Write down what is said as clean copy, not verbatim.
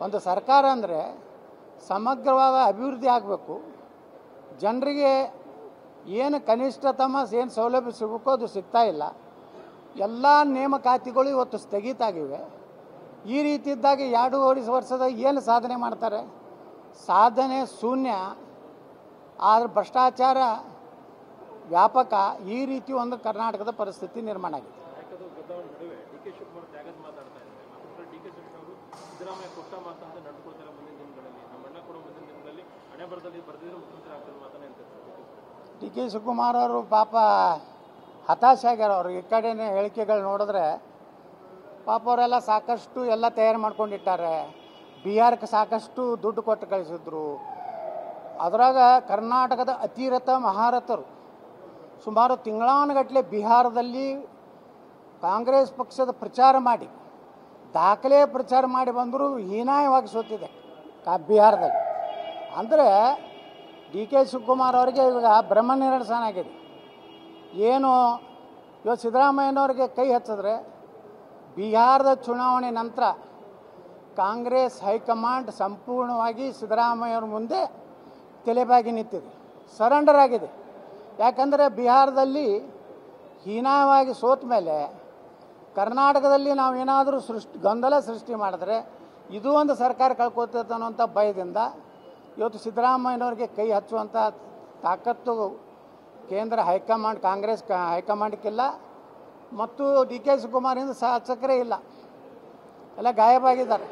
ಒಂದು ಸರ್ಕಾರ ಅಂದರೆ ಸಮಗ್ರವಾದ ಅಭಿವೃದ್ಧಿ ಆಗಬೇಕು. ಜನರಿಗೆ ಏನು ಕನಿಷ್ಠತಮ ಏನು ಸೌಲಭ್ಯ ಸಿಗಬೇಕೋ ಅದು ಸಿಗ್ತಾ ಇಲ್ಲ. ಎಲ್ಲ ನೇಮಕಾತಿಗಳು ಇವತ್ತು ಸ್ಥಗಿತ ಆಗಿವೆ. ಈ ರೀತಿ ಇದ್ದಾಗ 2 ವರ್ಷದಾಗ ಏನು ಸಾಧನೆ ಮಾಡ್ತಾರೆ? ಸಾಧನೆ ಶೂನ್ಯ. ಆದರೆ ಭ್ರಷ್ಟಾಚಾರ ವ್ಯಾಪಕ. ಈ ರೀತಿ ಒಂದು ಕರ್ನಾಟಕದ ಪರಿಸ್ಥಿತಿ ನಿರ್ಮಾಣ ಆಗಿದೆ. ಡಿ ಕೆ ಶಿವಕುಮಾರ್ ಅವರು ಪಾಪ ಹತಾಶೆ ಆಗ್ಯಾರ. ಅವ್ರು ಈ ಕಡೆನೇ ಹೇಳಿಕೆಗಳು ನೋಡಿದ್ರೆ ಪಾಪ ಅವರೆಲ್ಲ ಸಾಕಷ್ಟು ಎಲ್ಲ ತಯಾರು ಮಾಡ್ಕೊಂಡಿಟ್ಟಾರೆ. ಬಿಹಾರಕ್ಕೆ ಸಾಕಷ್ಟು ದುಡ್ಡು ಕೊಟ್ಟು ಕಳಿಸಿದ್ರು. ಅದರಾಗ ಕರ್ನಾಟಕದ ಅತಿರಥ ಮಹಾರಥರು ಸುಮಾರು ತಿಂಗಳಾನುಗಟ್ಟಲೆ ಬಿಹಾರದಲ್ಲಿ ಕಾಂಗ್ರೆಸ್ ಪಕ್ಷದ ಪ್ರಚಾರ ಮಾಡಿ ದಾಖಲೆ ಪ್ರಚಾರ ಮಾಡಿ ಬಂದರೂ ಹೀನಾಯವಾಗಿ ಸೋತಿದೆ ಬಿಹಾರದಲ್ಲಿ. ಅಂದರೆ ಡಿ ಕೆ ಶಿವಕುಮಾರ್ ಅವರಿಗೆ ಇವಾಗ ಬ್ರಹ್ಮ ನಿರಸನ ಆಗಿದೆ. ಏನು ಇವತ್ತು ಸಿದ್ದರಾಮಯ್ಯನವ್ರಿಗೆ ಕೈ ಹಚ್ಚಿದ್ರೆ ಬಿಹಾರದ ಚುನಾವಣೆ ನಂತರ ಕಾಂಗ್ರೆಸ್ ಹೈಕಮಾಂಡ್ ಸಂಪೂರ್ಣವಾಗಿ ಸಿದ್ದರಾಮಯ್ಯವ್ರ ಮುಂದೆ ತಲೆಬಾಗಿ ನಿಂತಿದೆ, ಸರೆಂಡರ್ ಆಗಿದೆ. ಯಾಕಂದರೆ ಬಿಹಾರದಲ್ಲಿ ಹೀನಾಯವಾಗಿ ಸೋತ ಮೇಲೆ ಕರ್ನಾಟಕದಲ್ಲಿ ನಾವೇನಾದರೂ ಗೊಂದಲ ಸೃಷ್ಟಿ ಮಾಡಿದ್ರೆ ಇದು ಒಂದು ಸರ್ಕಾರ ಕಳ್ಕೊತೈತೆ ಅನ್ನೋಂಥ ಭಯದಿಂದ ಇವತ್ತು ಸಿದ್ದರಾಮಯ್ಯನವ್ರಿಗೆ ಕೈ ಹಚ್ಚುವಂಥ ತಾಕತ್ತು ಕೇಂದ್ರ ಹೈಕಮಾಂಡ್ ಕಾಂಗ್ರೆಸ್ ಹೈಕಮಾಂಡ್ಗಿಲ್ಲ ಮತ್ತು ಡಿ ಕೆ ಶಿವಕುಮಾರಿಂದ ಶಾಸಕರೇ ಇಲ್ಲ, ಎಲ್ಲ ಗಾಯಬಾಗಿದ್ದಾರೆ.